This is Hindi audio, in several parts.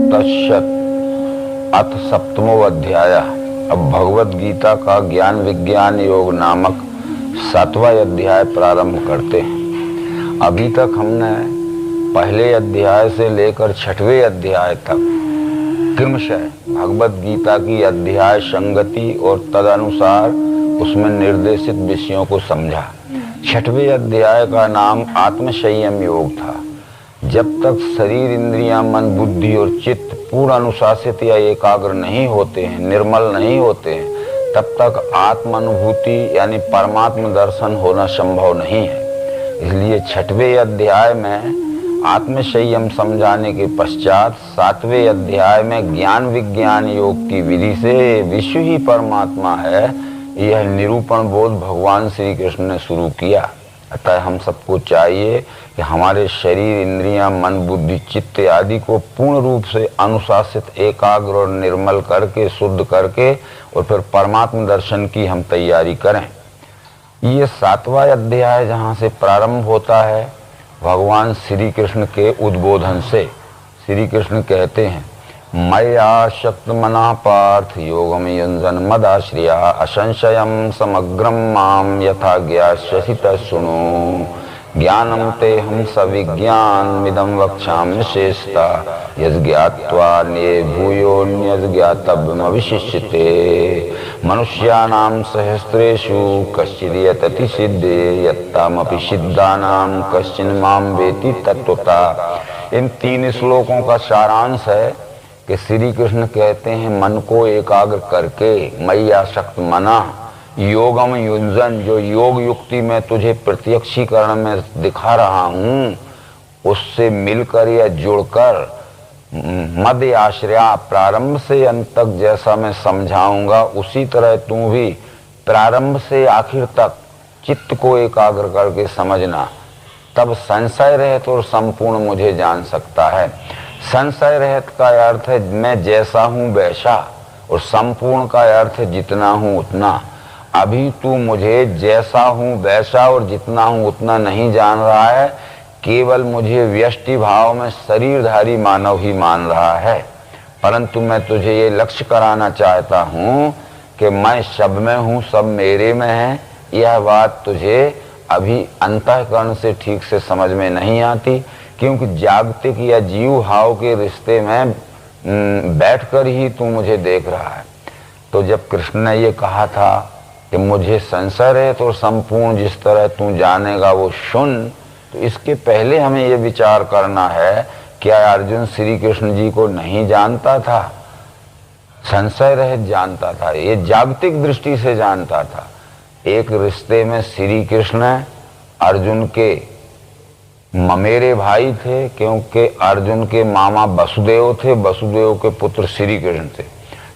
तत्सत्। अथ सप्तमो अध्याय। अब भगवत गीता का ज्ञान विज्ञान योग नामक 7वां अध्याय प्रारंभ करते हैं। अभी तक हमने पहले अध्याय से लेकर 6वें अध्याय तक क्रमशः भगवत गीता की अध्याय संगति और तदनुसार उसमें निर्देशित विषयों को समझा। 6वें अध्याय का नाम आत्मसंयम योग था। जब तक शरीर, इंद्रियां, मन, बुद्धि और चित्त पूर्ण अनुशासित या एकाग्र नहीं होते हैं, निर्मल नहीं होते हैं, तब तक आत्मानुभूति यानी परमात्म दर्शन होना संभव नहीं है। इसलिए 6वें अध्याय में आत्मसंयम समझाने के पश्चात 7वें अध्याय में ज्ञान विज्ञान योग की विधि से विश्व ही परमात्मा है, यह निरूपण बोध भगवान श्री कृष्ण ने शुरू किया। अतः हम सबको चाहिए कि हमारे शरीर, इंद्रियां, मन, बुद्धि, चित्त आदि को पूर्ण रूप से अनुशासित, एकाग्र और निर्मल करके, शुद्ध करके और फिर परमात्म दर्शन की हम तैयारी करें। ये 7वां अध्याय जहाँ से प्रारंभ होता है भगवान श्री कृष्ण के उद्बोधन से। श्री कृष्ण कहते हैं, मया शक्त मना पार्थ योगम युञ्जन मदाश्रिया असंशयम समग्रम माम यथा ज्ञास्यसि तच्छृणु ज्ञानम ते हम सविज्ञानमिदं वक्ष्यामि शेषता यज्ञात्वा ने भूयोऽन्यत् ज्ञातव्यमवशिष्यते मनुष्याणां सहस्रेषु कश्चिद् यतति सिद्धे यत्तामपि सिद्धानां कश्चिन् मां वेति तत्त्वतः। इन 3 श्लोकों का सारांश है कि श्री कृष्ण कहते हैं, मन को एकाग्र करके मय्या शक्त मना योगम युञ्जन, जो योग युक्ति में तुझे प्रत्यक्षीकरण में दिखा रहा हूँ उससे मिलकर या जुड़कर मध्य आश्रया, प्रारंभ से अंत तक जैसा मैं समझाऊंगा उसी तरह तू भी प्रारंभ से आखिर तक चित्त को एकाग्र करके समझना, तब संशय रहित और संपूर्ण मुझे जान सकता है। संशय रहित का अर्थ है मैं जैसा हूँ वैसा, और संपूर्ण का अर्थ है जितना हूँ उतना। अभी तू मुझे जैसा हूँ वैसा और जितना हूँ उतना नहीं जान रहा है, केवल मुझे व्यष्टि भाव में शरीरधारी मानव ही मान रहा है। परंतु मैं तुझे ये लक्ष्य कराना चाहता हूँ कि मैं सब में हूँ, सब मेरे में है। यह बात तुझे अभी अंतःकरण से ठीक से समझ में नहीं आती, क्योंकि जागतिक या जीव भाव के रिश्ते में बैठकर ही तू मुझे देख रहा है। तो जब कृष्ण ने ये कहा था कि मुझे संशय है तो संपूर्ण जिस तरह तू जानेगा वो सुन, तो इसके पहले हमें ये विचार करना है, क्या अर्जुन श्री कृष्ण जी को नहीं जानता था? संशय रहित जानता था, ये जागतिक दृष्टि से जानता था। एक रिश्ते में श्री कृष्ण अर्जुन के ममेरे भाई थे, क्योंकि अर्जुन के मामा वसुदेव थे, वसुदेव के पुत्र श्री कृष्ण थे।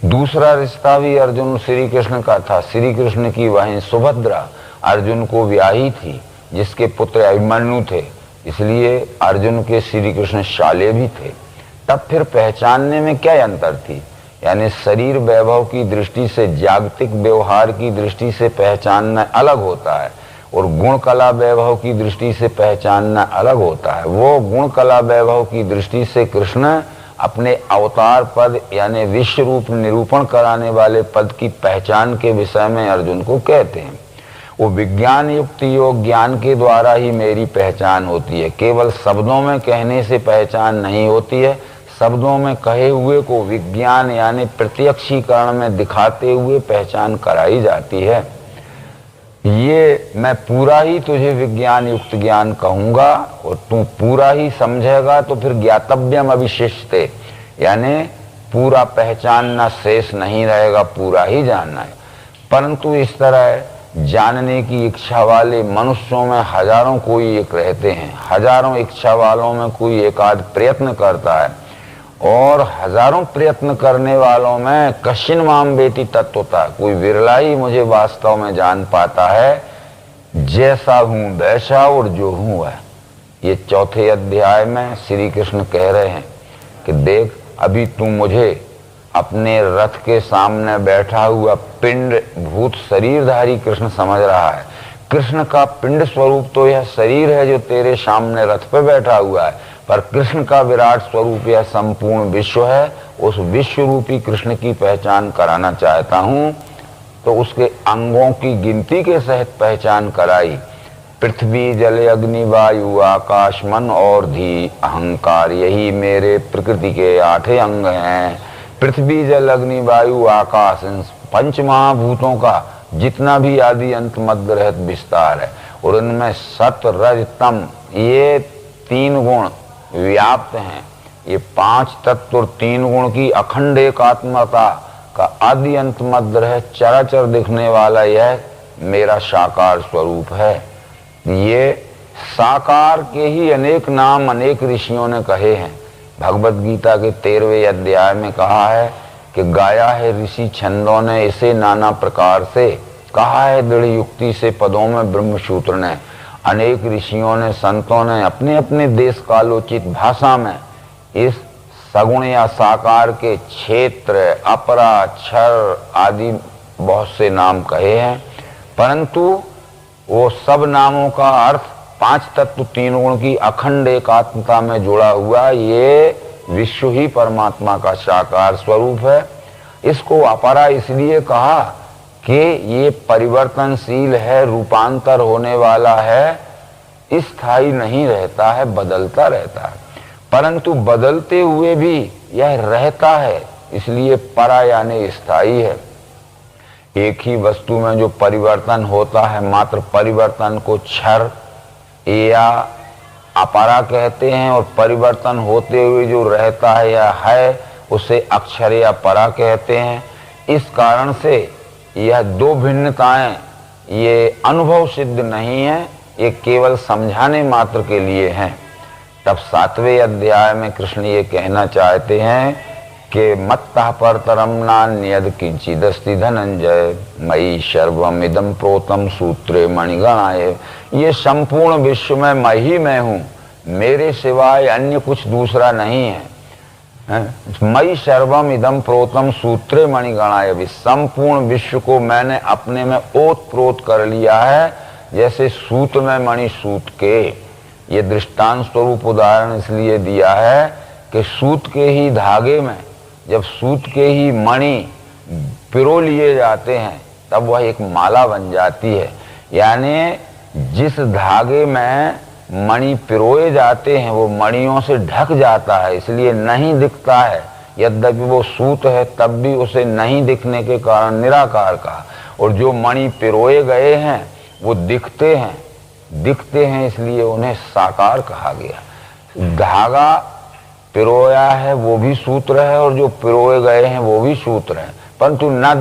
दूसरा रिश्ता भी अर्जुन श्री कृष्ण का था। श्री कृष्ण की बहन सुभद्रा अर्जुन को ब्याही थी, जिसके पुत्र अभिमन्यु थे, इसलिए अर्जुन के श्री कृष्ण शाले भी थे। तब फिर पहचानने में क्या अंतर थी? यानी शरीर वैभव की दृष्टि से, जागतिक व्यवहार की दृष्टि से पहचानना अलग होता है और गुण कला वैभव की दृष्टि से पहचानना अलग होता है। वो गुण कला वैभव की दृष्टि से कृष्ण अपने अवतार पद यानी विश्व रूप निरूपण कराने वाले पद की पहचान के विषय में अर्जुन को कहते हैं। वो विज्ञान युक्त योग ज्ञान के द्वारा ही मेरी पहचान होती है, केवल शब्दों में कहने से पहचान नहीं होती है। शब्दों में कहे हुए को विज्ञान यानी प्रत्यक्षीकरण में दिखाते हुए पहचान कराई जाती है। ये मैं पूरा ही तुझे विज्ञान युक्त ज्ञान कहूंगा और तू पूरा ही समझेगा, तो फिर ज्ञातव्यम अविशिष्टे, यानी पूरा पहचानना शेष नहीं रहेगा, पूरा ही जानना है। परंतु इस तरह जानने की इच्छा वाले मनुष्यों में हजारों कोई एक रहते हैं। हजारों इच्छा वालों में कोई एक आध प्रयत्न करता है, और हजारों प्रयत्न करने वालों में कश्चिन माम वेति तत्वतः, कोई विरला ही मुझे वास्तव में जान पाता है, जैसा हूं वैसा और जो हूं वह। ये 4थे अध्याय में श्री कृष्ण कह रहे हैं कि देख, अभी तू मुझे अपने रथ के सामने बैठा हुआ पिंड भूत शरीरधारी कृष्ण समझ रहा है। कृष्ण का पिंड स्वरूप तो यह शरीर है जो तेरे सामने रथ पे बैठा हुआ है, पर कृष्ण का विराट स्वरूप यह संपूर्ण विश्व है। उस विश्व रूपी कृष्ण की पहचान कराना चाहता हूं, तो उसके अंगों की गिनती के सहित पहचान कराई। पृथ्वी जल अग्नि वायु आकाश मन और धी अहंकार, यही मेरे प्रकृति के 8 अंग हैं। पृथ्वी जल अग्नि वायु आकाश, इन 5 महाभूतों का जितना भी आदि अंत मध्य रहित विस्तार है, और उनमें सत रज तम ये 3 गुण व्याप्त हैं। ये 5 तत्व और 3 गुण की अखंड एकात्मता का आदि अंत मध्य रहित चराचर दिखने वाला यह मेरा साकार स्वरूप है। ये साकार के ही अनेक नाम अनेक ऋषियों ने कहे हैं। भगवत गीता के 13वें अध्याय में कहा है कि गाया है ऋषि छंदों ने इसे नाना प्रकार से, कहा है दृढ़ युक्ति से पदों में ब्रह्मसूत्र ने। अनेक ऋषियों ने संतों ने अपने अपने देश कालोचित भाषा में इस सगुण या साकार के क्षेत्र अपरा क्षर आदि बहुत से नाम कहे हैं, परंतु वो सब नामों का अर्थ 5 तत्व 3 गुण की अखंड एकात्मता में जुड़ा हुआ ये विश्व ही परमात्मा का साकार स्वरूप है। इसको अपरा इसलिए कहा कि ये परिवर्तनशील है, रूपांतर होने वाला है, स्थायी नहीं रहता है, बदलता रहता है। परंतु बदलते हुए भी यह रहता है, इसलिए परा यानी स्थायी है। एक ही वस्तु में जो परिवर्तन होता है, मात्र परिवर्तन को क्षर या अपरा कहते हैं, और परिवर्तन होते हुए जो रहता है या है उसे अक्षर या परा कहते हैं। इस कारण से यह 2 भिन्नताएं ये अनुभव सिद्ध नहीं है, ये केवल समझाने मात्र के लिए हैं। तब 7वें अध्याय में कृष्ण ये कहना चाहते हैं कि मत्तः परतरम नान्यद किंचिदस्ति धनंजय मयि सर्वम इदं प्रोतम सूत्रे मणिगणाय। ये संपूर्ण विश्व में मैं ही मैं हूँ, मेरे सिवाय अन्य कुछ दूसरा नहीं है। मयि सर्वम इदं प्रोतम सूत्रे मणिगणाय, भी संपूर्ण विश्व को मैंने अपने में ओत प्रोत कर लिया है, जैसे सूत में मणि सूत के। ये दृष्टांत स्वरूप उदाहरण इसलिए दिया है कि सूत के ही धागे में जब सूत के ही मणि पिरो लिए जाते हैं तब वह एक माला बन जाती है। यानी जिस धागे में मणि पिरोए जाते हैं वो मणियों से ढक जाता है, इसलिए नहीं दिखता है। यद्यपि वो सूत है तब भी उसे नहीं दिखने के कारण निराकार कहा। और जो मणि पिरोए गए हैं वो दिखते हैं, इसलिए उन्हें साकार कहा गया। धागा पिरोया है वो भी सूत्र है, और जो पिरोए गए हैं वो भी सूत्र है, परंतु न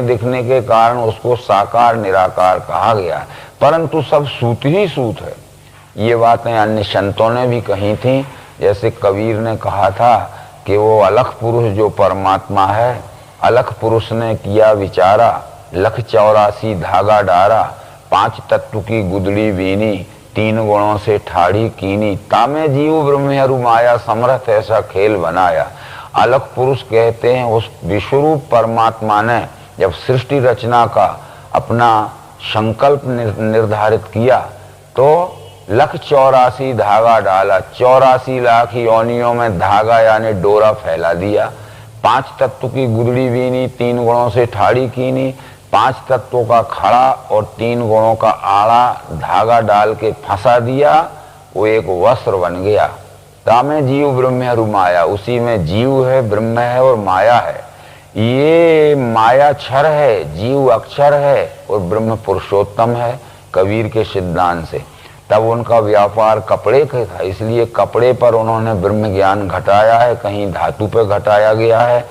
दिखने के कारण उसको साकार निराकार कहा गया। परंतु सब सूत ही सूत है। ये बातें अन्य संतों ने भी कही थी। जैसे कबीर ने कहा था कि वो अलख पुरुष जो परमात्मा है, अलख पुरुष ने किया विचारा, लख 84 धागा डारा, 5 तत्व की गुदड़ी बीनी, 3 गुणों से ठाड़ी कीनी, तामे जीव ब्रह्मरु माया समर्थ ऐसा खेल बनाया। अलख पुरुष कहते हैं उस विश्वरूप परमात्मा ने जब सृष्टि रचना का अपना संकल्प निर्धारित किया तो लख 84 धागा डाला, 84 लाख योनियों में धागा यानी डोरा फैला दिया। 5 तत्व की गुदड़ी बीनी, 3 गुणों से ठाड़ी कीनी, 5 तत्वों का खड़ा और 3 गुणों का आड़ा धागा डाल के फंसा दिया, वो एक वस्त्र बन गया। तामे जीव ब्रह्म माया, उसी में जीव है, ब्रह्म है और माया है। ये माया क्षर है, जीव अक्षर है और ब्रह्म पुरुषोत्तम है कबीर के सिद्धांत से। तब उनका व्यापार कपड़े का था, इसलिए कपड़े पर उन्होंने ब्रह्म ज्ञान घटाया है, कहीं धातु पर घटाया गया है।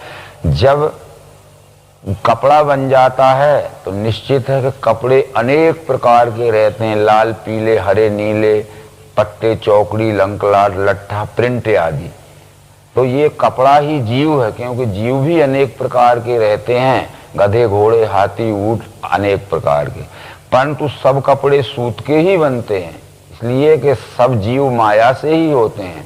जब कपड़ा बन जाता है तो निश्चित है कि कपड़े अनेक प्रकार के रहते हैं, लाल पीले हरे नीले, पट्टे चौकड़ी लंकलाट लट्ठा प्रिंट आदि। तो ये कपड़ा ही जीव है, क्योंकि जीव भी अनेक प्रकार के रहते हैं, गधे घोड़े हाथी ऊंट अनेक प्रकार के, परंतु सब कपड़े सूत के ही बनते हैं, इसलिए कि सब जीव माया से ही होते हैं,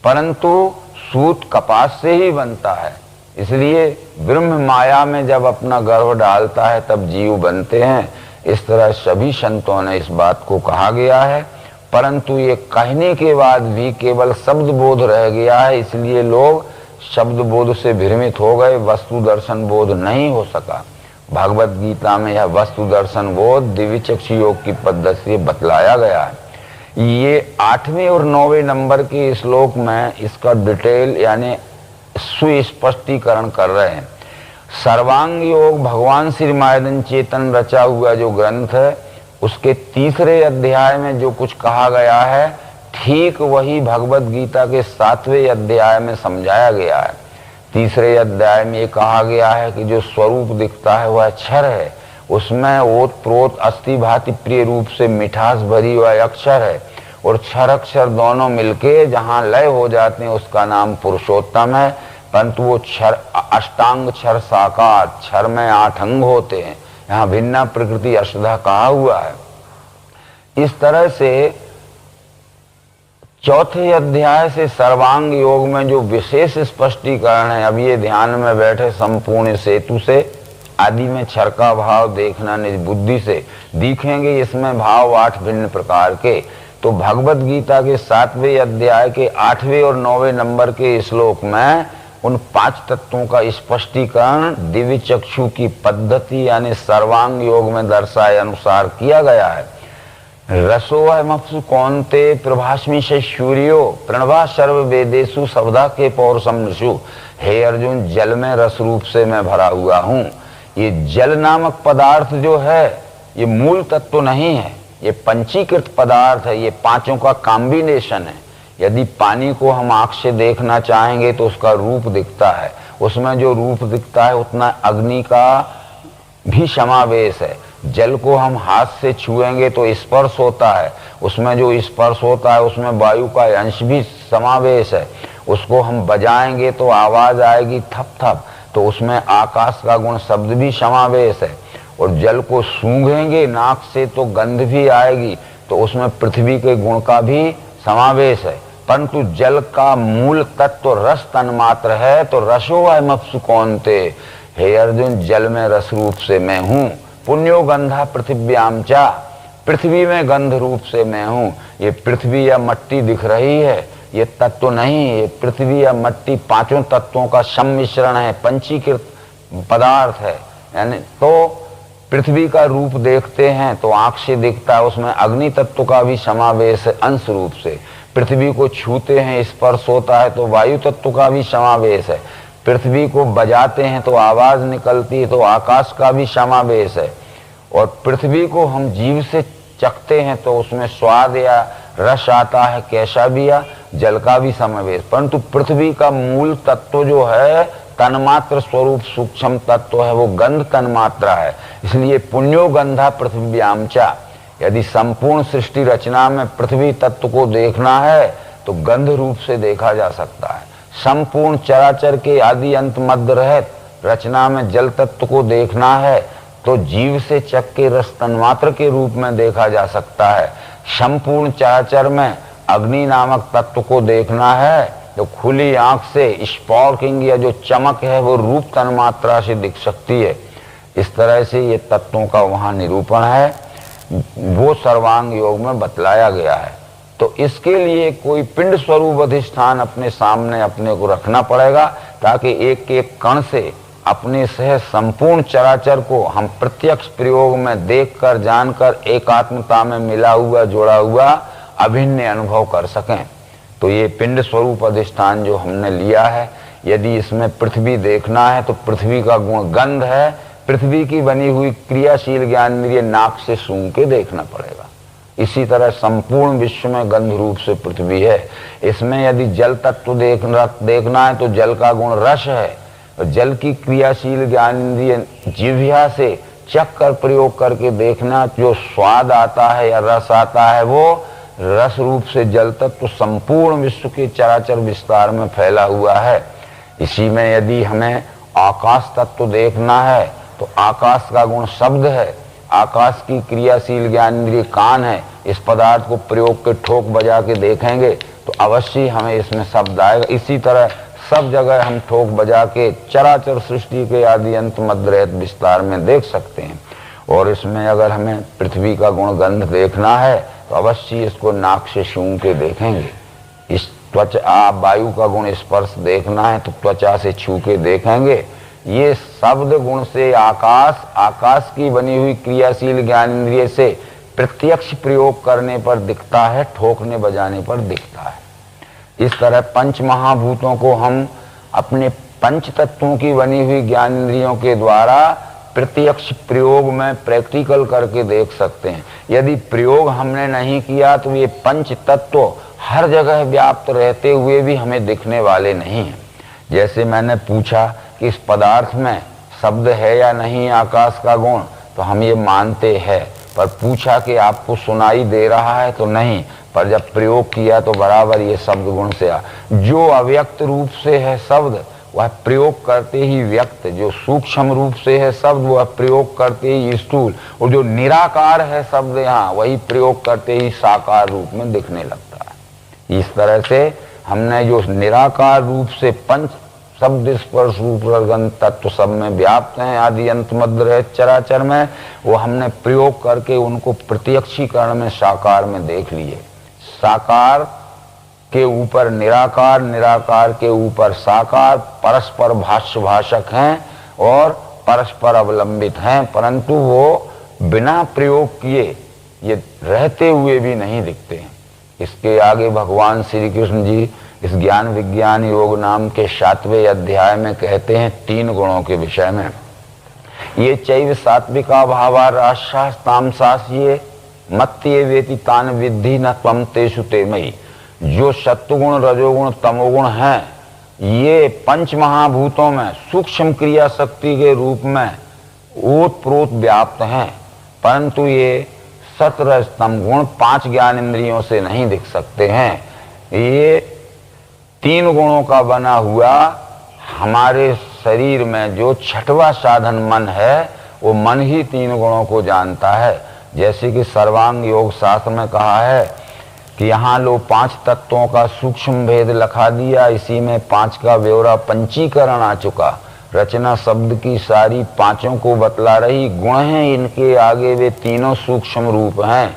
परंतु सूत कपास से ही बनता है। इसलिए ब्रह्म माया में जब अपना गर्भ डालता है तब जीव बनते हैं। इस तरह सभी संतों ने इस बात को कहा गया है। परंतु ये कहने के बाद भी केवल शब्द बोध रह गया है, इसलिए लोग शब्द बोध से भ्रमित हो गए, वस्तु दर्शन बोध नहीं हो सका। भगवत गीता में यह वस्तु दर्शन बोध दिव्य चक्षु योग की पद्धति से बतलाया गया है। ये 8वें और 9वें नंबर के श्लोक में इसका डिटेल यानी सुस्पष्टीकरण कर रहे हैं। सर्वांग योग भगवान श्री मायदन चेतन रचा हुआ जो ग्रंथ है, उसके 3रे अध्याय में जो कुछ कहा गया है, ठीक वही भगवत गीता के 7वें अध्याय में समझाया गया है। 3रे अध्याय में ये कहा गया है कि जो स्वरूप दिखता है वह क्षर है, उसमें ओत प्रोत अस्थि भांति प्रिय रूप से मिठास भरी वह अक्षर है, और क्षर अक्षर दोनों मिलके जहाँ लय हो जाते हैं उसका नाम पुरुषोत्तम है। परंतु वो क्षर अष्टांग क्षर साकार, क्षर में 8 अंग होते हैं, यहाँ भिन्ना प्रकृति अष्टधा कहा हुआ है। इस तरह से 4थे अध्याय से सर्वांग योग में जो विशेष स्पष्टीकरण है, अब ये ध्यान में बैठे संपूर्ण सेतु से आदि में क्षर का भाव देखना निज बुद्धि से दिखेंगे, इसमें भाव 8 भिन्न प्रकार के। तो भगवत गीता के 7वें अध्याय के 8वें और 9वें नंबर के श्लोक में उन 5 तत्वों का स्पष्टीकरण दिव्य चक्षु की पद्धति यानी सर्वांग योग में दर्शाए अनुसार किया गया है। रसोऽहमप्सु कौन्ते प्रभास्मि सूर्यो प्रणवा सर्व वेदेषु शब्दा के पौरुषम नृषु। हे अर्जुन, जल में रस रूप से मैं भरा हुआ हूँ। ये जल नामक पदार्थ जो है ये मूल तत्व नहीं है, ये पंचीकृत पदार्थ है, ये 5 का कॉम्बिनेशन है। यदि पानी को हम आंख से देखना चाहेंगे तो उसका रूप दिखता है, उसमें जो रूप दिखता है उतना अग्नि का भी समावेश है। जल को हम हाथ से छुएंगे तो स्पर्श होता है, उसमें जो स्पर्श होता है उसमें वायु का अंश भी समावेश है। उसको हम बजाएंगे तो आवाज आएगी थप थप, तो उसमें आकाश का गुण शब्द भी समावेश है। और जल को सूंघेंगे नाक से तो गंध भी आएगी, तो उसमें पृथ्वी के गुण का भी समावेश है। परंतु जल का मूल तत्व रस तन्मात्र है, तो रसोऽहमप्सु कौन्ते, हे अर्जुन, जल में रस रूप से मैं हूँ। पुण्यो गंधा पृथिव्याम चा, पृथ्वी में गंध रूप से मैं हूँ। ये पृथ्वी या मट्टी दिख रही है, ये तत्व नहीं, ये पृथ्वी या मट्टी 5 तत्वों का सम्मिश्रण है, पंचीकृत पदार्थ है। यानी तो पृथ्वी का रूप देखते हैं तो आंख से दिखता है, उसमें अग्नि तत्व का भी समावेश है अंश रूप से। पृथ्वी को छूते हैं स्पर्श होता है तो वायु तत्व का भी समावेश है। पृथ्वी को बजाते हैं तो आवाज निकलती है तो आकाश का भी समावेश है। और पृथ्वी को हम जीभ से चखते हैं तो उसमें स्वाद या रस आता है, कैसा भी या जल का भी समावेश। परंतु पृथ्वी का मूल तत्व जो है तन्मात्र स्वरूप सूक्ष्म तत्व है, वो गंध तन्मात्रा है। इसलिए पुण्यो गंधा पृथ्व्याम चा, यदि संपूर्ण सृष्टि रचना में पृथ्वी तत्व को देखना है तो गंध रूप से देखा जा सकता है। संपूर्ण चराचर के आदि अंत मध्य रहित रचना में जल तत्व को देखना है तो जीव से चख के रस तन्मात्र के रूप में देखा जा सकता है। संपूर्ण चराचर में अग्नि नामक तत्व को देखना है तो खुली आंख से स्पार्किंग या जो चमक है वो रूप तन्मात्रा से दिख सकती है। इस तरह से ये तत्वों का वहाँ निरूपण है, वो सर्वांग योग में बतलाया गया है। तो इसके लिए कोई पिंड स्वरूप अधिष्ठान अपने सामने अपने को रखना पड़ेगा, ताकि एक एक कण से अपने से संपूर्ण चराचर को हम प्रत्यक्ष प्रयोग में देखकर जानकर एकात्मता में मिला हुआ जुड़ा हुआ अभिन्न अनुभव कर सकें। तो ये पिंड स्वरूप अधिष्ठान जो हमने लिया है, यदि इसमें पृथ्वी देखना है तो पृथ्वी का गुण गंध है, पृथ्वी की बनी हुई क्रियाशील ज्ञानेंद्रिय नाक से सूंघ के देखना पड़ेगा। इसी तरह संपूर्ण विश्व में गंध रूप से पृथ्वी है। इसमें यदि जल तत्व देखना है तो जल का गुण रस है, जल की क्रियाशील ज्ञानेंद्रिय जिह्वा से चख कर प्रयोग करके देखना, जो स्वाद आता है या रस आता है वो रस रूप से जल तत्व संपूर्ण विश्व के चराचर विस्तार में फैला हुआ है। इसी में यदि हमें आकाश तत्व देखना है तो आकाश का गुण शब्द है, आकाश की क्रियाशील ज्ञानेंद्रिय कान है। इस पदार्थ को प्रयोग के ठोक बजा के देखेंगे तो अवश्य हमें इसमें शब्द आएगा। इसी तरह सब जगह हम ठोक बजा के चराचर सृष्टि के आदि अंत मध्य रहित विस्तार में देख सकते हैं। और इसमें अगर हमें पृथ्वी का गुण गंध देखना है तो तो अवश्य इसको नाक से सूंघ के देखेंगे। इस त्वचा, वायु का गुण स्पर्श देखना है तो त्वचा से छू के देखेंगे। ये शब्द गुण से आकाश, आकाश की बनी हुई क्रियाशील ज्ञान इंद्रिय से प्रत्यक्ष प्रयोग करने पर दिखता है, ठोकने बजाने पर दिखता है। इस तरह पंच महाभूतों को हम अपने पंच तत्वों की बनी हुई ज्ञान इंद्रियों के द्वारा प्रत्यक्ष प्रयोग में प्रैक्टिकल करके देख सकते हैं। यदि प्रयोग हमने नहीं किया तो ये पंच तत्व हर जगह व्याप्त रहते हुए भी हमें दिखने वाले नहीं हैं। जैसे मैंने पूछा कि इस पदार्थ में शब्द है या नहीं आकाश का गुण, तो हम ये मानते हैं, पर पूछा कि आपको सुनाई दे रहा है तो नहीं, पर जब प्रयोग किया तो बराबर ये शब्द गुण से आ। जो अव्यक्त रूप से है शब्द वह प्रयोग करते ही व्यक्त, जो सूक्ष्म रूप से है शब्द वह प्रयोग करते ही स्थूल, और जो निराकार है शब्द यहाँ वही प्रयोग करते ही साकार रूप में दिखने लगता है। इस तरह से हमने जो निराकार रूप से पंच शब्द स्पर्श रूप रसगंध तत्व सब में व्याप्त हैं, आदि अंत मध्य रहित चराचर में, वो हमने प्रयोग करके उनको प्रत्यक्षीकरण में साकार में देख लिए। साकार के ऊपर निराकार, निराकार के ऊपर साकार परस्पर भाष्य भाषक हैं और परस्पर अवलंबित हैं, परंतु वो बिना प्रयोग किए ये रहते हुए भी नहीं दिखते हैं। इसके आगे भगवान श्री कृष्ण जी इस ज्ञान विज्ञान योग नाम के 7वें अध्याय में कहते हैं 3 गुणों के विषय में। ये चैव सात्विका भावा राजसास तामसास ये मत्ये वेति तान विद्धि न त्वं तेषु ते मयि। जो सत्वगुण, रजोगुण, तमोगुण हैं, ये पंच महाभूतों में सूक्ष्म क्रिया शक्ति के रूप में ओतप्रोत व्याप्त हैं, परंतु ये सत्वरज तम गुण 5 ज्ञान इंद्रियों से नहीं दिख सकते हैं। ये 3 गुणों का बना हुआ हमारे शरीर में जो 6वां साधन मन है, वो मन ही 3 गुणों को जानता है। जैसे कि सर्वांग योग शास्त्र में कहा है कि यहाँ लो 5 तत्वों का सूक्ष्म भेद लखा दिया, इसी में 5 का ब्यौरा पंचीकरण आ चुका। रचना शब्द की सारी 5 को बतला रही, गुण हैं इनके आगे वे तीनों सूक्ष्म रूप हैं।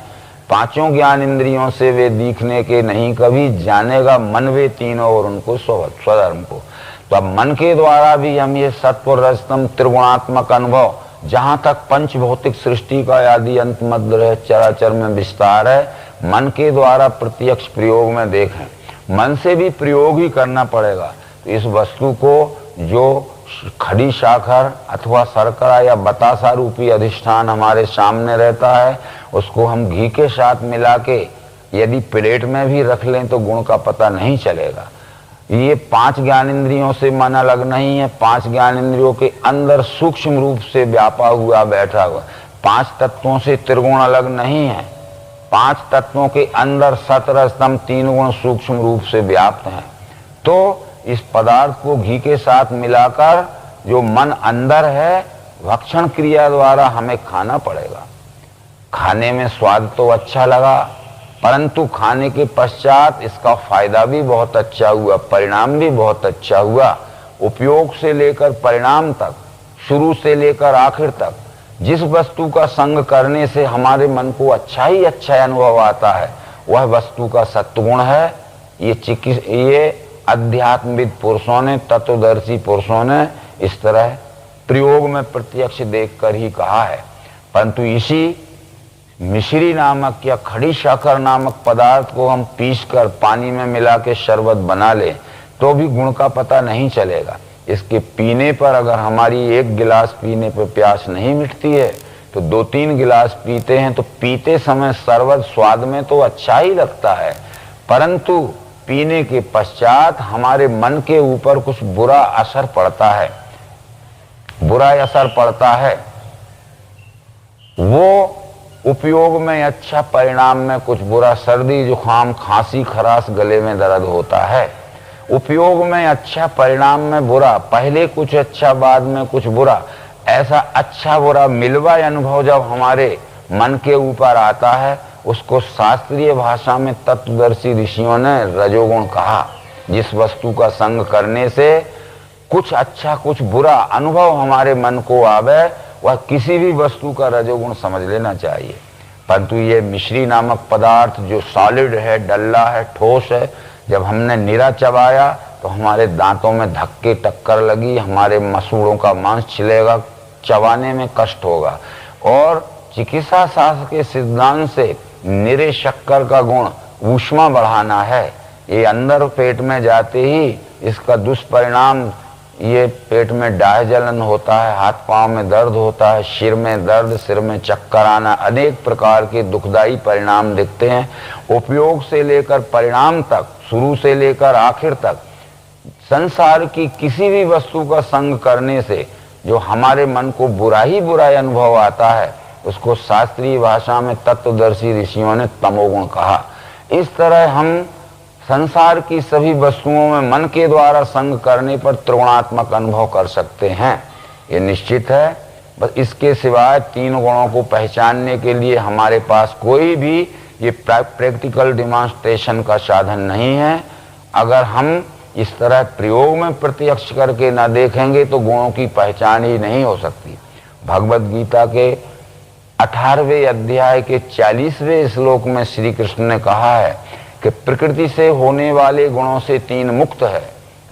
5 ज्ञान इंद्रियों से वे दिखने के नहीं, कभी जानेगा मन वे तीनों और उनको स्वधर्म को। तो अब मन के द्वारा भी हम ये सत्व रजतम त्रिगुणात्मक अनुभव, जहाँ तक पंच भौतिक सृष्टि का आदि अंत मध्य रह चराचर में विस्तार है, मन के द्वारा प्रत्यक्ष प्रयोग में देखें। मन से भी प्रयोग ही करना पड़ेगा। तो इस वस्तु को जो खड़ी शाखर अथवा शर्करा या बतासा रूपी अधिष्ठान हमारे सामने रहता है, उसको हम घी के साथ मिला के यदि प्लेट में भी रख लें तो गुण का पता नहीं चलेगा। ये 5 ज्ञान इंद्रियों से मन अलग नहीं है। 5 ज्ञान इंद्रियों के अंदर सूक्ष्म रूप से व्यापा हुआ बैठा हुआ। 5 तत्वों से त्रिगुण अलग नहीं है। 5 तत्वों के अंदर सतरस्तम 3 गुण सूक्ष्म रूप से व्याप्त हैं। तो इस पदार्थ को घी के साथ मिलाकर जो मन अंदर है, भक्षण क्रिया द्वारा हमें खाना पड़ेगा। खाने में स्वाद तो अच्छा लगा, परंतु खाने के पश्चात इसका फायदा भी बहुत अच्छा हुआ, परिणाम भी बहुत अच्छा हुआ। उपयोग से लेकर परिणाम तक, शुरू से लेकर आखिर तक, जिस वस्तु का संग करने से हमारे मन को अच्छा ही अच्छा अनुभव आता है, वह वस्तु का सत्वगुण है। ये अध्यात्मविद पुरुषों ने, तत्वदर्शी पुरुषों ने इस तरह प्रयोग में प्रत्यक्ष देखकर ही कहा है। परंतु इसी मिश्री नामक या खड़ी शक्कर नामक पदार्थ को हम पीसकर पानी में मिला के शरबत बना ले तो भी गुण का पता नहीं चलेगा। इसके पीने पर अगर हमारी 1 गिलास पीने पर प्यास नहीं मिटती है तो 2-3 गिलास पीते हैं, तो पीते समय शरबत स्वाद में तो अच्छा ही लगता है, परंतु पीने के पश्चात हमारे मन के ऊपर कुछ बुरा असर पड़ता है। बुरा असर पड़ता है, वो उपयोग में अच्छा, परिणाम में कुछ बुरा। सर्दी जुकाम खांसी खराश गले में दर्द होता है। उपयोग में अच्छा, परिणाम में बुरा। पहले कुछ अच्छा, बाद में कुछ बुरा। ऐसा अच्छा बुरा मिलवा अनुभव जब हमारे मन के ऊपर आता है, उसको शास्त्रीय भाषा में तत्वदर्शी ऋषियों ने रजोगुण कहा। जिस वस्तु का संग करने से कुछ अच्छा कुछ बुरा अनुभव हमारे मन को आवे, वह किसी भी वस्तु का रजोगुण समझ लेना चाहिए। परंतु ये मिश्री नामक पदार्थ जो सॉलिड है, डल्ला है, ठोस है, जब हमने निरा चबाया तो हमारे दांतों में धक्के टक्कर लगी, हमारे मसूड़ों का मांस छिलेगा, चबाने में कष्ट होगा। और चिकित्सा शास्त्र के सिद्धांत से निरे शक्कर का गुण ऊष्मा बढ़ाना है। ये अंदर पेट में जाते ही इसका दुष्परिणाम, ये पेट में डाह जलन होता है, हाथ पांव में दर्द होता है, सिर में दर्द, सिर में चक्कर आना, अनेक प्रकार के दुखदाई परिणाम दिखते हैं। उपयोग से लेकर परिणाम तक, शुरू से लेकर आखिर तक, संसार की किसी भी वस्तु का संग करने से जो हमारे मन को बुरा ही बुरा अनुभव आता है, उसको शास्त्रीय भाषा में तत्वदर्शी ऋषियों ने तमोगुण कहा। इस तरह हम संसार की सभी वस्तुओं में मन के द्वारा संग करने पर त्रिगुणात्मक अनुभव कर सकते हैं, ये निश्चित है। बस इसके सिवाय तीन गुणों को पहचानने के लिए हमारे पास कोई भी ये प्रैक्टिकल डिमॉन्स्ट्रेशन का साधन नहीं है। अगर हम इस तरह प्रयोग में प्रत्यक्ष करके न देखेंगे तो गुणों की पहचान ही नहीं हो सकती। भगवत गीता के 18वें अध्याय के 40वें श्लोक में श्री कृष्ण ने कहा है कि प्रकृति से होने वाले गुणों से तीन मुक्त है।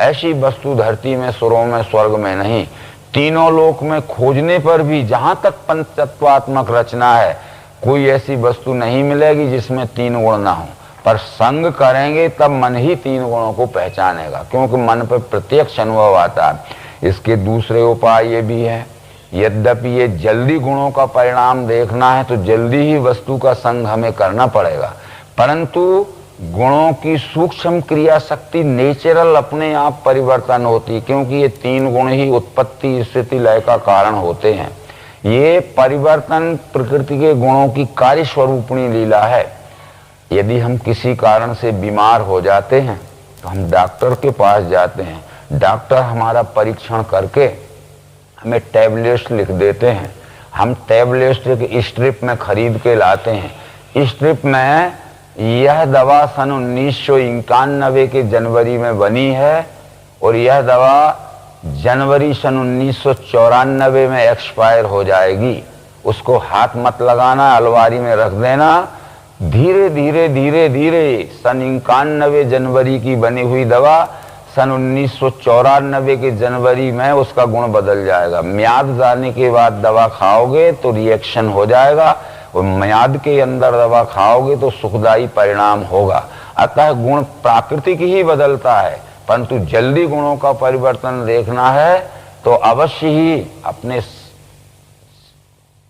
ऐसी वस्तु धरती में, सुरों में, स्वर्ग में नहीं, तीनों लोक में खोजने पर भी जहां तक पंचतत्वात्मक रचना है, कोई ऐसी वस्तु नहीं मिलेगी जिसमें तीन गुण ना हो। पर संग करेंगे तब मन ही तीन गुणों को पहचानेगा, क्योंकि मन पर प्रत्यक्ष अनुभव आता है। इसके दूसरे उपाय ये भी है, यद्यपि ये जल्दी गुणों का परिणाम देखना है तो जल्दी ही वस्तु का संग हमें करना पड़ेगा, परंतु गुणों की सूक्ष्म क्रिया शक्ति नेचुरल अपने आप परिवर्तन होती, क्योंकि ये तीन गुण ही उत्पत्ति, स्थिति, लय का कारण होते हैं। ये परिवर्तन प्रकृति के गुणों की कार्य स्वरूपणी लीला है। यदि हम किसी कारण से बीमार हो जाते हैं तो हम डॉक्टर के पास जाते हैं। डॉक्टर हमारा परीक्षण करके हमें टैबलेट्स लिख देते हैं। हम टैबलेट्स एक स्ट्रिप में खरीद के लाते हैं। स्ट्रिप में यह दवा सन 1991 के जनवरी में बनी है और यह दवा जनवरी सन 1994 में एक्सपायर हो जाएगी। उसको हाथ मत लगाना, अलमारी में रख देना। धीरे धीरे धीरे धीरे सन 91 जनवरी की बनी हुई दवा सन 1994 के जनवरी में उसका गुण बदल जाएगा। म्याद जाने के बाद दवा खाओगे तो रिएक्शन हो जाएगा और म्याद के अंदर दवा खाओगे तो सुखदायी परिणाम होगा। अतः गुण प्राकृतिक ही बदलता है, परंतु जल्दी गुणों का परिवर्तन देखना है तो अवश्य ही अपने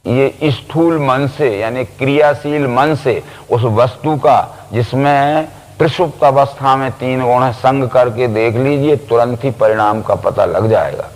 ये स्थूल मन से, यानी क्रियाशील मन से उस वस्तु का, जिसमें प्रसुप्त अवस्था में तीन गुण संग करके देख लीजिए, तुरंत ही परिणाम का पता लग जाएगा।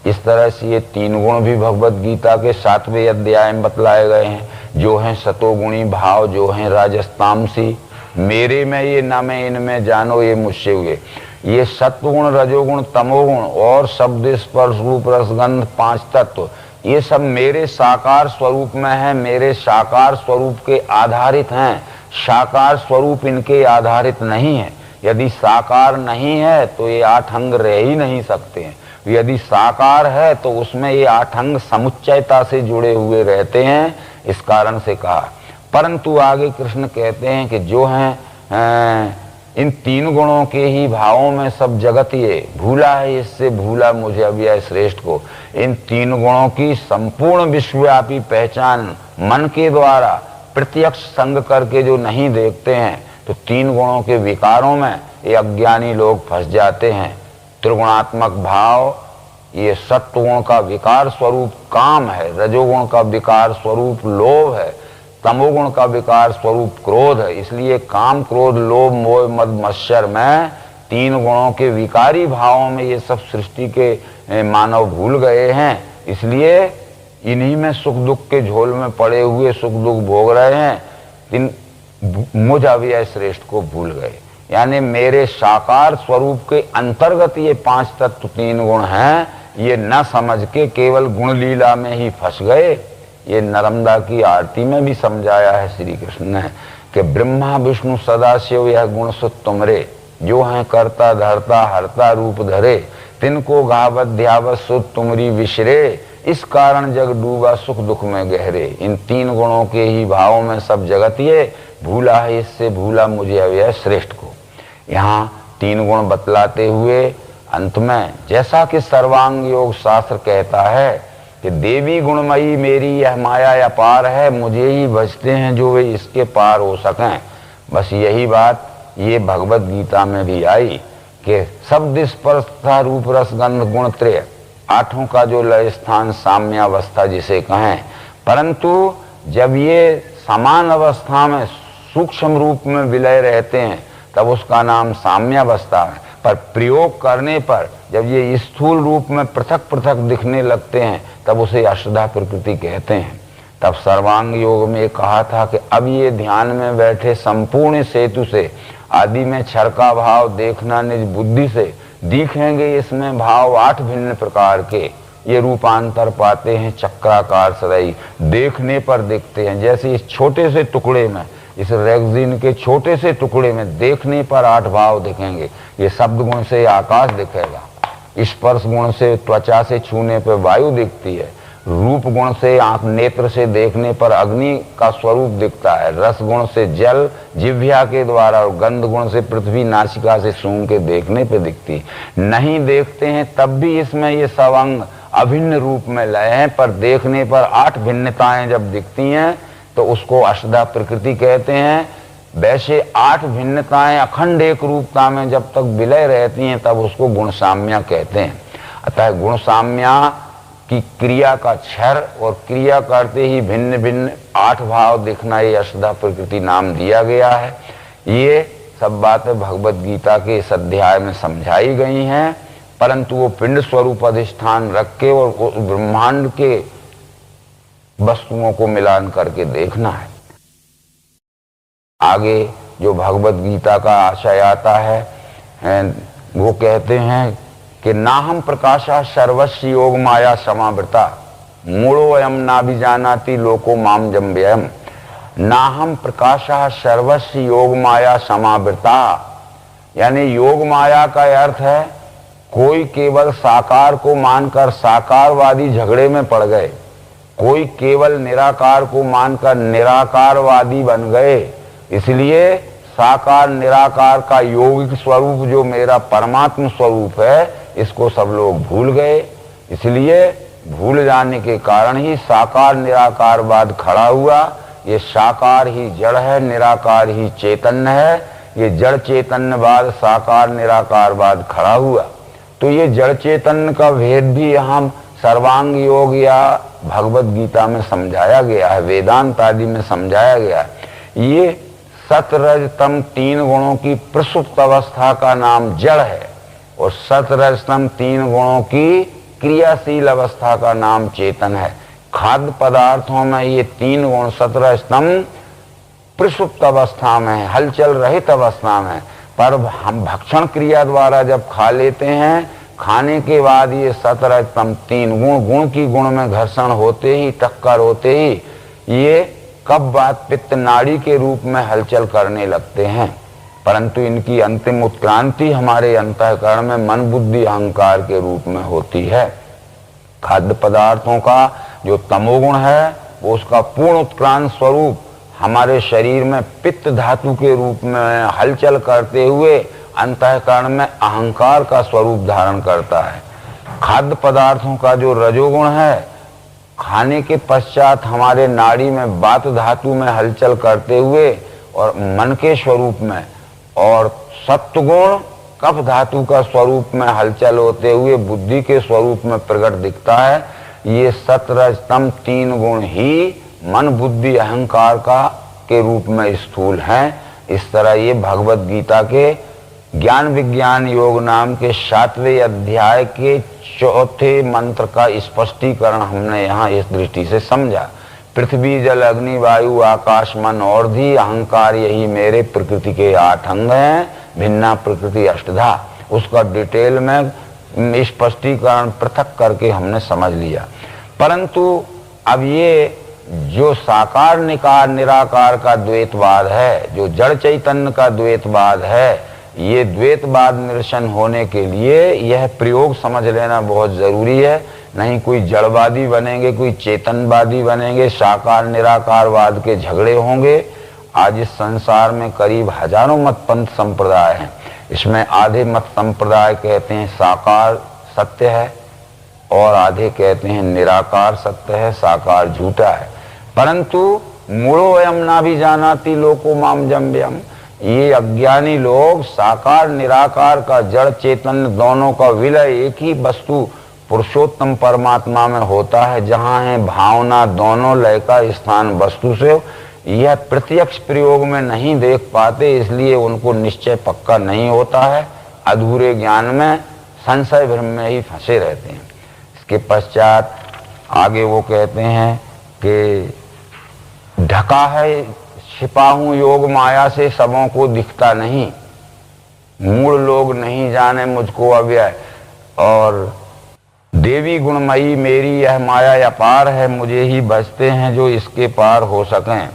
इस तरह से ये तीन गुण भी भगवत गीता के 7वें अध्याय में बतलाए गए हैं, जो हैं सतोगुणी भाव, जो हैं राजस्तामसी। मेरे में ये न मैं इनमें, जानो ये मुझसे हुए। ये सत्वगुण, रजोगुण, तमोगुण और शब्द, स्पर्श, रूप, रसगंध, 5 तत्व, ये सब मेरे साकार स्वरूप में है, मेरे साकार स्वरूप के आधारित हैं। साकार स्वरूप इनके आधारित नहीं है। यदि साकार नहीं है तो ये 8 अंग रह ही नहीं सकते हैं। यदि साकार है तो उसमें ये 8 अंग समुच्चयता से जुड़े हुए रहते हैं, इस कारण से कहा। परंतु आगे कृष्ण कहते हैं कि जो हैं इन तीन गुणों के ही भावों में सब जगत ये भूला है, इससे भूला मुझे अव्यय श्रेष्ठ को। इन तीन गुणों की संपूर्ण विश्वव्यापी पहचान मन के द्वारा प्रत्यक्ष संग करके जो नहीं देखते हैं, तो तीन गुणों के विकारों में ये अज्ञानी लोग फंस जाते हैं। त्रिगुणात्मक भाव, ये सत्वगुण का विकार स्वरूप काम है, रजोगुण का विकार स्वरूप लोभ है, तमोगुण का विकार स्वरूप क्रोध है। इसलिए काम, क्रोध, लोभ, मोह, मद, मत्सर में तीन गुणों के विकारी भावों में ये सब सृष्टि के मानव भूल गए हैं। इसलिए इन्हीं में सुख दुख के झोल में पड़े हुए सुख दुख भोग रहे हैं। इन मुझ अव्यय श्रेष्ठ को भूल गए, यानी मेरे साकार स्वरूप के अंतर्गत ये 5 तत्व, 3 गुण हैं, ये न समझ के केवल गुण लीला में ही फंस गए। ये नर्मदा की आरती में भी समझाया है श्री कृष्ण ने कि ब्रह्मा विष्णु सदाशिव यह गुण सुत तुमरे, जो हैं करता धरता हरता रूप धरे, तिनको गावत ध्यावत सुत तुमरी विश्रे। इस कारण जग डूबा सुख दुख में गहरे। इन तीन गुणों के ही भावों में सब जगत ये भूला है, इससे भूला मुझे अव्यय श्रेष्ठ को। यहाँ तीन गुण बतलाते हुए अंत में जैसा कि सर्वांग योग शास्त्र कहता है कि देवी गुणमयी मेरी यह माया अपार है, मुझे ही भजते हैं जो वे इसके पार हो सकें। बस यही बात ये भगवत गीता में भी आई कि शब्द स्पर्श तथा रूप रस गंध गुण त्रय, आठों का जो लय स्थान साम्यावस्था जिसे कहें, परंतु जब ये समान अवस्था में सूक्ष्म रूप में विलय रहते हैं तब उसका नाम साम्यावस्था है। पर प्रयोग करने पर जब ये स्थूल रूप में पृथक पृथक दिखने लगते हैं तब उसे अष्टधा प्रकृति कहते हैं। तब सर्वांग योग में कहा था कि अब ये ध्यान में बैठे संपूर्ण सेतु से आदि में क्षर का भाव देखना निज बुद्धि से दिखेंगे। इसमें भाव 8 भिन्न प्रकार के ये रूपांतर पाते हैं, चक्राकार सदैव देखने पर दिखते हैं। जैसे इस छोटे से टुकड़े में, इस रेगजीन के छोटे से टुकड़े में देखने पर 8 भाव दिखेंगे। ये शब्द गुण से आकाश दिखेगा, स्पर्श गुण से त्वचा से छूने पर वायु दिखती है, रूप गुण से आंख नेत्र से देखने पर अग्नि का स्वरूप दिखता है, रस गुण से जल जिह्वा के द्वारा, और गंध गुण से पृथ्वी नासिका से सूंघ के देखने पे दिखती। नहीं देखते हैं तब भी इसमें ये सब अंग अभिन्न रूप में लय हैं, पर देखने पर 8 भिन्नताएं जब दिखती हैं तो उसको अष्टधा प्रकृति कहते हैं। वैसे 8 भिन्नताएं अखंड एक रूपता में जब तक विलय रहती हैं तब उसको गुण साम्या कहते हैं। अतः गुण साम्या की क्रिया का क्षर और क्रिया करते ही भिन्न भिन्न 8 भाव दिखना, ये अष्टधा प्रकृति नाम दिया गया है। ये सब बातें भगवत गीता के इस अध्याय में समझाई गई हैं, परंतु वो पिंड स्वरूप अधिष्ठान रख के और उस ब्रह्मांड के वस्तुओं को मिलान करके देखना है। आगे जो भगवत गीता का आशय आता है वो कहते हैं कि नाहम प्रकाशा सर्वस्व योग माया समावृता मूढ़ो अयम नाभिजानाति लोको माम जम्भयम। नाहम प्रकाशा सर्वस्व योग माया समावृता, यानी योग माया का अर्थ है कोई केवल साकार को मानकर साकारवादी झगड़े में पड़ गए, कोई केवल निराकार को मानकर निराकारवादी बन गए। इसलिए साकार निराकार का यौगिक स्वरूप जो मेरा परमात्म स्वरूप है इसको सब लोग भूल गए। इसलिए भूल जाने के कारण ही साकार निराकारवाद खड़ा हुआ। ये साकार ही जड़ है, निराकार ही चैतन्य है। ये जड़ चैतन्यवाद साकार निराकारवाद खड़ा हुआ। तो ये जड़ चैतन्य का भेद भी यहाँ सर्वांग योग या भगवत गीता में समझाया गया है, वेदांत आदि में समझाया गया है। ये सत रज तम 3 गुणों की प्रसुप्त अवस्था का नाम जड़ है और सत रज तम 3 गुणों की क्रियाशील अवस्था का नाम चेतन है। खाद्य पदार्थों में ये 3 गुण सत रज तम प्रसुप्त अवस्था में, हलचल रहित अवस्था में, पर हम भक्षण क्रिया द्वारा जब खा लेते हैं, खाने के बाद ये सत रज तम 3 गुण की गुण में घर्षण होते ही, टक्कर होते ही ये कब बात पित्त नाड़ी के रूप में हलचल करने लगते हैं। परंतु इनकी अंतिम उत्क्रांति हमारे अंतःकरण में मन बुद्धि अहंकार के रूप में होती है। खाद्य पदार्थों का जो तमोगुण है वो उसका पूर्ण उत्क्रांत स्वरूप हमारे शरीर में पित्त धातु के रूप में हलचल करते हुए अंतःकरण में अहंकार का स्वरूप धारण करता है। खाद्य पदार्थों का जो रजोगुण है खाने के पश्चात हमारे नाड़ी में वात धातु में हलचल करते हुए और मन के स्वरूप में, और सत्वगुण कफ धातु का स्वरूप में हलचल होते हुए बुद्धि के स्वरूप में प्रकट दिखता है। ये सत रज तम 3 गुण ही मन बुद्धि अहंकार का के रूप में स्थूल हैं। इस तरह ये भगवत गीता के ज्ञान विज्ञान योग नाम के 7वें अध्याय के 4थे मंत्र का स्पष्टीकरण हमने यहाँ इस दृष्टि से समझा। पृथ्वी जल अग्नि वायु आकाश मन और धी अहंकार यही मेरे प्रकृति के 8 अंग हैं, भिन्ना प्रकृति अष्टधा। उसका डिटेल में स्पष्टीकरण पृथक करके हमने समझ लिया। परंतु अब ये जो साकार निकार निराकार का द्वैतवाद है, जो जड़ चैतन्य का द्वैतवाद है, ये द्वैतवाद निरसन होने के लिए यह प्रयोग समझ लेना बहुत जरूरी है नहीं कोई जड़वादी बनेंगे, कोई चेतनवादी बनेंगे, साकार निराकारवाद के झगड़े होंगे। आज इस संसार में करीब हजारों मत पंथ संप्रदाय हैं। इसमें आधे मत संप्रदाय कहते हैं साकार सत्य है और आधे कहते हैं निराकार सत्य है, साकार झूठा है। परंतु मूढ़ो अयम ना भी जानाति लोको माम जम्यम, ये अज्ञानी लोग साकार निराकार का जड़ चेतन दोनों का विलय एक ही वस्तु पुरुषोत्तम परमात्मा में होता है, जहाँ है भावना दोनों लय का स्थान वस्तु से, यह प्रत्यक्ष प्रयोग में नहीं देख पाते, इसलिए उनको निश्चय पक्का नहीं होता है। अधूरे ज्ञान में संशय भ्रम में ही फंसे रहते हैं। इसके पश्चात आगे वो कहते हैं कि ढका है छिपा हूं योग माया से, सबों को दिखता नहीं, मूढ़ लोग नहीं जाने मुझको अव्यय, और देवी गुणमयी मेरी यह माया अपार है, मुझे ही बचते हैं जो इसके पार हो सकें।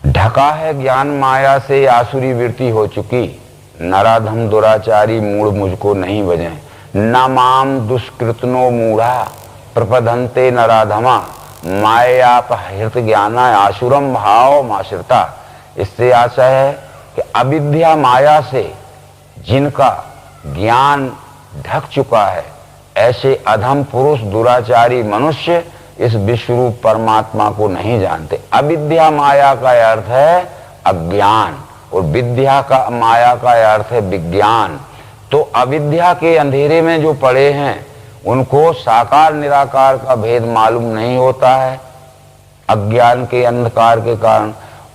ढका है ज्ञान माया से आसुरी वृत्ति हो चुकी, नराधम दुराचारी मूढ़ मुझको नहीं बजे। न माम दुष्कृतनो मूढ़ा प्रपदन्ते नराधमा, मायाप हृत ज्ञाना आसुरम भाव माश्रिता। इससे आशा है कि अविद्या माया से जिनका ज्ञान ढक चुका है, ऐसे अधम पुरुष दुराचारी मनुष्य इस विश्वरूप परमात्मा को नहीं जानते। अविद्या माया का अर्थ है अज्ञान और विद्या का माया का अर्थ है विज्ञान। तो अविद्या के अंधेरे में जो पड़े हैं उनको साकार निराकार का भेद मालूम नहीं होता है अज्ञान के अंधकार के कारण,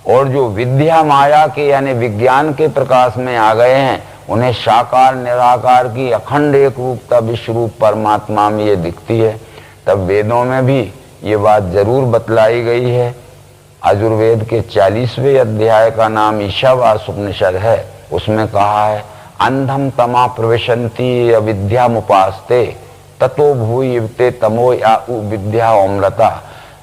और जो विद्या माया के यानी विज्ञान के प्रकाश में आ गए हैं उन्हें साकार निराकार की अखंड एक रूपता विश्वरूप परमात्मा में ये दिखती है। तब वेदों में भी ये बात जरूर बतलाई गई है। आयुर्वेद के 40वें अध्याय का नाम ईशावास उपनिषद है। उसमें कहा है अंधम तमा प्रविशन्ति अविद्यामुपास्ते ततो भूयिवते तमो या विद्या अमृता।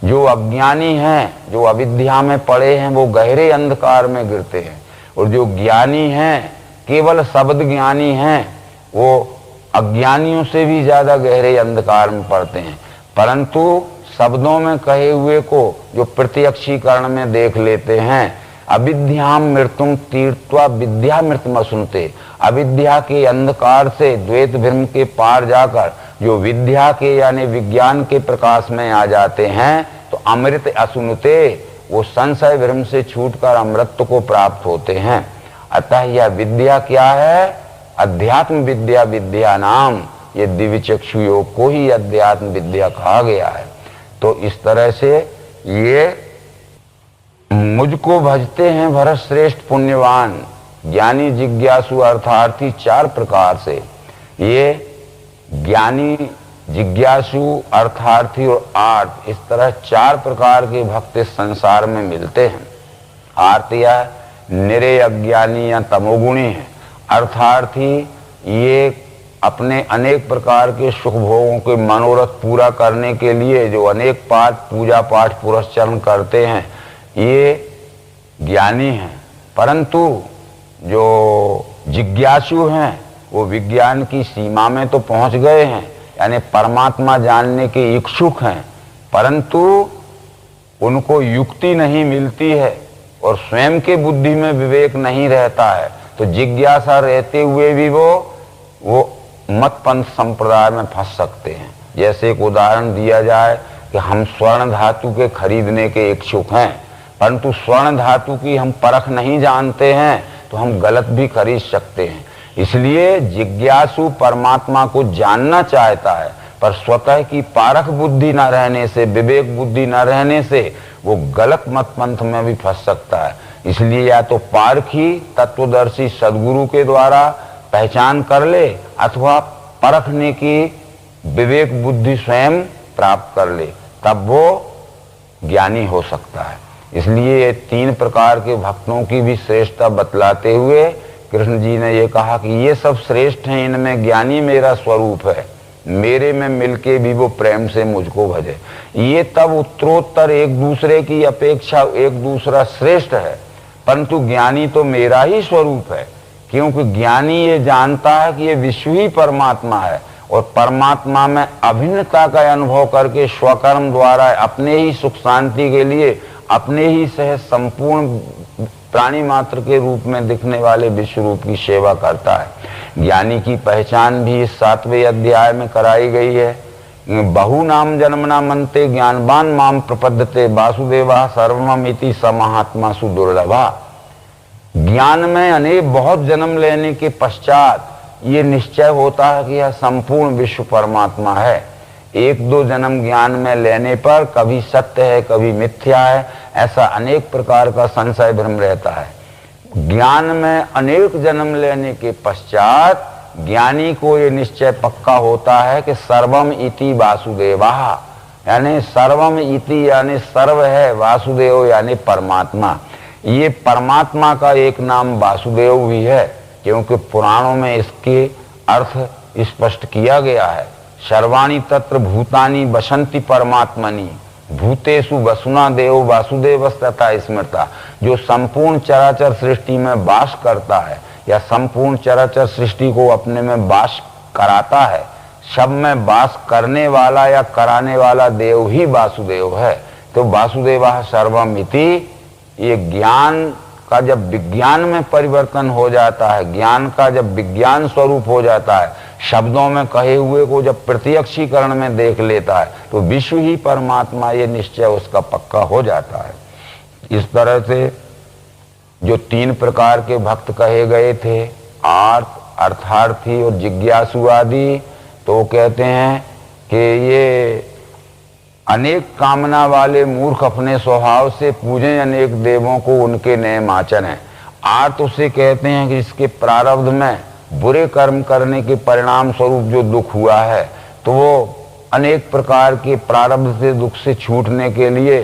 जो अज्ञानी हैं, जो अविद्या में पड़े हैं, वो गहरे अंधकार में गिरते हैं, और जो ज्ञानी हैं, केवल शब्द ज्ञानी हैं, वो अज्ञानियों से भी ज्यादा गहरे अंधकार में पड़ते हैं। परंतु शब्दों में कहे हुए को जो प्रत्यक्षीकरण में देख लेते हैं, अविद्याम मृत्युम तीर्थवा विद्या मृत्यु सुनते, अविद्या के अंधकार से द्वैत भ्रम के पार जाकर जो विद्या के यानी विज्ञान के प्रकाश में आ जाते हैं, तो अमृत असुनते, वो संशय भ्रम से छूटकर अमृत को प्राप्त होते हैं। अतः यह विद्या क्या है? अध्यात्म विद्या, विद्या नाम, ये दिव्य चक्षु योग को ही अध्यात्म विद्या कहा गया है। तो इस तरह से ये मुझको भजते हैं भरत श्रेष्ठ पुण्यवान, ज्ञानी जिज्ञासु अर्थार्थी, 4 प्रकार से। ये ज्ञानी जिज्ञासु अर्थार्थी और आर्थ, इस तरह 4 प्रकार के भक्त इस संसार में मिलते हैं। आर्थ या निरे अज्ञानी या तमोगुणी है। अर्थार्थी ये अपने अनेक प्रकार के सुख भोगों के मनोरथ पूरा करने के लिए जो अनेक पाठ पूजा पाठ पुरस्चरण करते हैं, ये ज्ञानी हैं। परंतु जो जिज्ञासु हैं वो विज्ञान की सीमा में तो पहुंच गए हैं, यानी परमात्मा जानने के इच्छुक हैं, परंतु उनको युक्ति नहीं मिलती है और स्वयं के बुद्धि में विवेक नहीं रहता है। तो जिज्ञासा रहते हुए भी वो मत पंथ संप्रदाय में फंस सकते हैं। जैसे एक उदाहरण दिया जाए कि हम स्वर्ण धातु के खरीदने के इच्छुक हैं, परंतु स्वर्ण धातु की हम परख नहीं जानते हैं, तो हम गलत भी खरीद सकते हैं। इसलिए जिज्ञासु परमात्मा को जानना चाहता है, पर स्वतः की पारख बुद्धि न रहने से, विवेक बुद्धि न रहने से वो गलत मत पंथ में भी फंस सकता है। इसलिए या तो पारखी तत्वदर्शी सदगुरु के द्वारा पहचान कर ले, अथवा परखने की विवेक बुद्धि स्वयं प्राप्त कर ले, तब वो ज्ञानी हो सकता है। इसलिए ये 3 प्रकार के भक्तों की भी श्रेष्ठता बतलाते हुए कृष्ण जी ने ये कहा कि ये सब श्रेष्ठ हैं, इनमें ज्ञानी मेरा स्वरूप है, मेरे में मिलके भी वो प्रेम से मुझको भजे। ये तब उत्तरोत्तर एक दूसरे की अपेक्षा एक दूसरा श्रेष्ठ है, परंतु ज्ञानी तो मेरा ही स्वरूप है, क्योंकि ज्ञानी ये जानता है कि ये विश्व ही परमात्मा है और परमात्मा में अभिन्नता का अनुभव करके स्वकर्म द्वारा अपने ही सुख शांति के लिए अपने ही सहज संपूर्ण प्राणी मात्र के रूप में दिखने वाले विश्व रूप की सेवा करता है। ज्ञानी की पहचान भी इस 7वें अध्याय में कराई गई है। बहु नाम जन्मना मनते ज्ञानवान माम प्रपद्यते वासुदेवा सर्वमम इति स महात्मा सुदुर्लभा। ज्ञान में अनेक बहुत जन्म लेने के पश्चात ये निश्चय होता है कि यह संपूर्ण विश्व परमात्मा है। एक दो जन्म ज्ञान में लेने पर कभी सत्य है कभी मिथ्या है, ऐसा अनेक प्रकार का संशय भ्रम रहता है। ज्ञान में अनेक जन्म लेने के पश्चात ज्ञानी को ये निश्चय पक्का होता है कि सर्वम इति वासुदेवा, यानी सर्वम इति यानी सर्व है, वासुदेव यानी परमात्मा। ये परमात्मा का एक नाम वासुदेव भी है, क्योंकि पुराणों में इसके अर्थ स्पष्ट किया गया है। सर्वाणि तत्र भूतानि वसन्ति परमात्मनि भूतेषु वसुना देव वासुदेवस्तथा स्मृता। जो संपूर्ण चराचर सृष्टि में वास करता है या संपूर्ण चराचर सृष्टि को अपने में वास कराता है, सब में वास करने वाला या कराने वाला देव ही वासुदेव है। तो वासुदेवा सर्वमिति, ये ज्ञान का जब विज्ञान में परिवर्तन हो जाता है, ज्ञान का जब विज्ञान स्वरूप हो जाता है, शब्दों में कहे हुए को जब प्रत्यक्षीकरण में देख लेता है, तो विश्व ही परमात्मा ये निश्चय उसका पक्का हो जाता है। इस तरह से जो 3 प्रकार के भक्त कहे गए थे, आर्त, अर्थार्थी और जिज्ञासु आदि, तो कहते हैं कि ये अनेक कामना वाले मूर्ख अपने स्वभाव से पूजें अनेक देवों को, उनके नियम आचरण है। आर्त उसे कहते हैं कि इसके प्रारब्ध में बुरे कर्म करने के परिणाम स्वरूप जो दुख हुआ है, तो वो अनेक प्रकार के प्रारब्ध से दुख से छूटने के लिए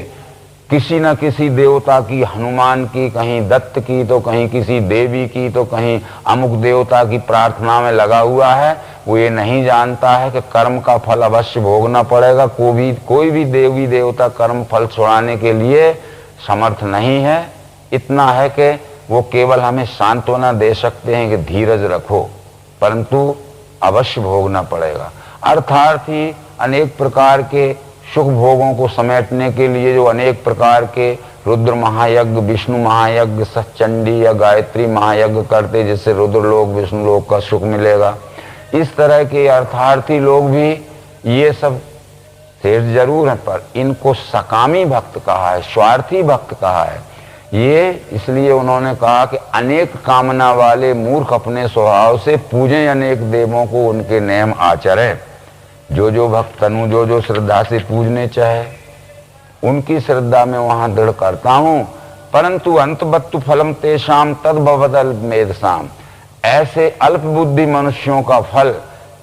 किसी न किसी देवता की, हनुमान की, कहीं दत्त की, तो कहीं किसी देवी की, तो कहीं अमुक देवता की प्रार्थना में लगा हुआ है। वो ये नहीं जानता है कि कर्म का फल अवश्य भोगना पड़ेगा। कोई भी देवी देवता कर्म फल छुड़ाने के लिए समर्थ नहीं है। इतना है कि वो केवल हमें सांत्वना दे सकते हैं कि धीरज रखो, परंतु अवश्य भोगना पड़ेगा। अर्थार्थी अनेक प्रकार के सुख भोगों को समेटने के लिए जो अनेक प्रकार के रुद्र महायज्ञ, विष्णु महायज्ञ, सच्चंडी या गायत्री महायज्ञ करते, जिससे रुद्र लोक विष्णु लोक का सुख मिलेगा। इस तरह के अर्थार्थी लोग भी ये सब शेष जरूर हैं, पर इनको सकामी भक्त कहा है, स्वार्थी भक्त कहा है। ये इसलिए उन्होंने कहा कि अनेक कामना वाले मूर्ख अपने स्वभाव से पूजें अनेक देवों को, उनके नियम आचरें। जो भक्त तनु जो श्रद्धा से पूजने चाहे, उनकी श्रद्धा में वहां दृढ़ करता हूं, परंतु अंतबत्तु फलम तेषाम तद्भवदल मेधसाम। ऐसे अल्प बुद्धि मनुष्यों का फल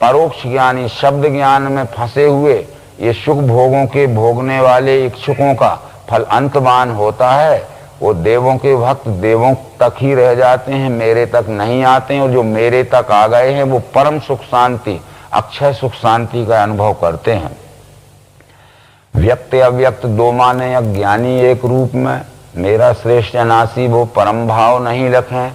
परोक्ष ज्ञानी शब्द ज्ञान में फंसे हुए ये सुख भोगों के भोगने वाले इच्छुकों का फल अंतवान होता है। वो देवों के भक्त देवों तक ही रह जाते हैं, मेरे तक नहीं आते हैं, और जो मेरे तक आ गए हैं वो परम सुख शांति, अक्षय सुख शांति का अनुभव करते हैं। व्यक्त अव्यक्त दो माने, अज्ञानी एक रूप में, मेरा श्रेष्ठ अनासी वो परम भाव नहीं रखें।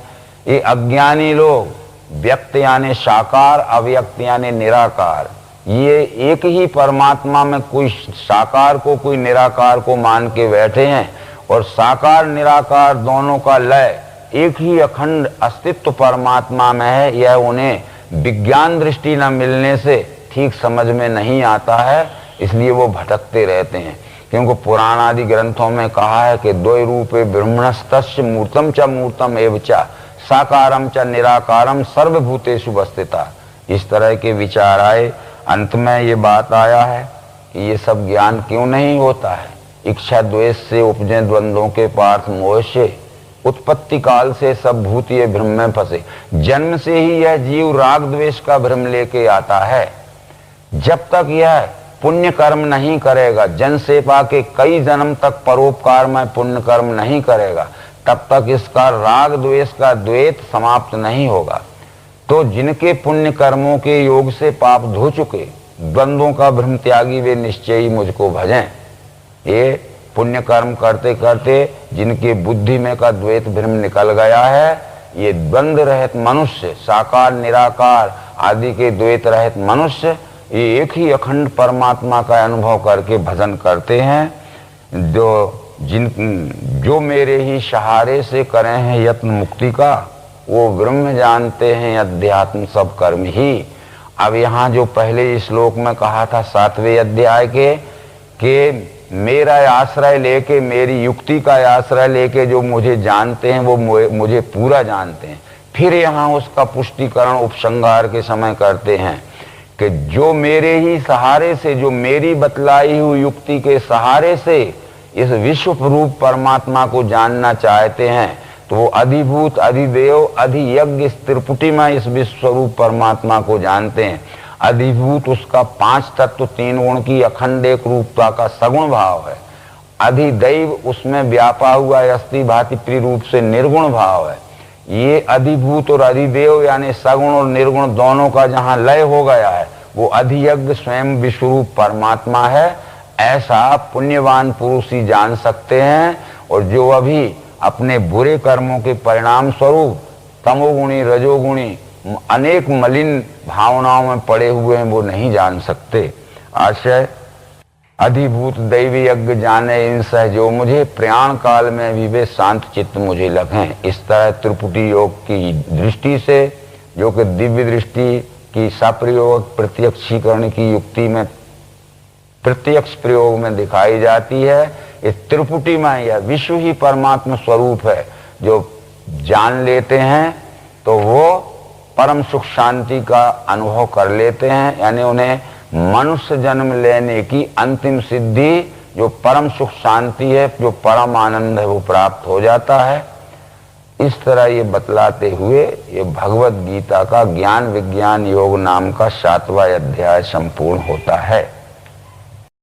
ये अज्ञानी लोग व्यक्त यानी साकार, अव्यक्त यानी निराकार, ये एक ही परमात्मा में कोई साकार को कोई निराकार को मान के बैठे हैं, और साकार निराकार दोनों का लय एक ही अखंड अस्तित्व परमात्मा में है। यह उन्हें विज्ञान दृष्टि न मिलने से ठीक समझ में नहीं आता है, इसलिए वो भटकते रहते हैं। क्योंकि पुराण आदि ग्रंथों में कहा है कि द्वय रूपे ब्रह्मणस्तस्य मूर्तम च मूर्तम एव च साकारम च निराकारम सर्वभूतेषु वस्थिता। इस तरह के विचार आए, अंत में ये बात आया है कि ये सब ज्ञान क्यों नहीं होता है। इच्छा द्वेष से उपजे द्वंद्वों के पार्थ मोह से, उत्पत्ति काल से सब भूत ये भ्रम में फंसे। जन्म से ही यह जीव राग द्वेष का भ्रम लेके आता है। जब तक यह पुण्य कर्म नहीं करेगा, जन सेवा के कई जन्म तक परोपकार में पुण्य कर्म नहीं करेगा, तब तक इसका राग द्वेष का द्वैत समाप्त नहीं होगा। तो जिनके पुण्य कर्मों के योग से पाप धो चुके, द्वंद्वों का भ्रम त्यागी, वे निश्चय ही मुझको भजें। ये पुण्य कर्म करते करते जिनके बुद्धि में का द्वैत भ्रम निकल गया है, ये द्वंद्व रहित मनुष्य, साकार निराकार आदि के द्वैत रहित मनुष्य, ये एक ही अखंड परमात्मा का अनुभव करके भजन करते हैं। जो मेरे ही सहारे से करे हैं यत्न मुक्ति का, वो ब्रह्म जानते हैं अध्यात्म सब कर्म ही। अब यहाँ जो पहले श्लोक में कहा था 7वें अध्याय के मेरा आश्रय लेके, मेरी युक्ति का आश्रय लेके जो मुझे जानते हैं वो मुझे पूरा जानते हैं। फिर यहाँ उसका पुष्टिकरण उपसंहार के समय करते हैं कि जो मेरे ही सहारे से, जो मेरी बतलाई हुई युक्ति के सहारे से इस विश्व रूप परमात्मा को जानना चाहते हैं, तो वो अधिभूत, अधिदेव, अधियज्ञ इस त्रिपुटी में इस विश्व रूप परमात्मा को जानते हैं। अधिभूत उसका 5 तत्व 3 गुण की अखंड एक रूपता का सगुण भाव है। अधिदैव उसमें व्यापा हुआ अस्थि भांति प्रिय से निर्गुण भाव है। ये अधिभूत और अधिदेव यानी सगुण और निर्गुण दोनों का जहाँ लय हो गया है, वो अधियज्ञ स्वयं विश्वरूप परमात्मा है। ऐसा पुण्यवान पुरुष ही जान सकते हैं। और जो अभी अपने बुरे कर्मों के परिणाम स्वरूप तमोगुणी, रजोगुणी, अनेक मलिन भावनाओं में पड़े हुए हैं, वो नहीं जान सकते। आशय अधिभूत दैवी यज्ञ जाने इन सहजो मुझे, प्रयाण काल में भी वे शांत चित्त मुझे लगे। इस तरह त्रिपुटी योग की दृष्टि से, जो कि दिव्य दृष्टि की सप्रयोग प्रत्यक्षीकरण की युक्ति में प्रत्यक्ष प्रयोग में दिखाई जाती है, इस त्रिपुटी में यह विश्व ही परमात्मा स्वरूप है। जो जान लेते हैं तो वो परम सुख शांति का अनुभव कर लेते हैं, यानी उन्हें मनुष्य जन्म लेने की अंतिम सिद्धि, जो परम सुख शांति है, जो परम आनंद है, वो प्राप्त हो जाता है। इस तरह ये बतलाते हुए ये भगवत गीता का ज्ञान विज्ञान योग नाम का 7वां अध्याय संपूर्ण होता है।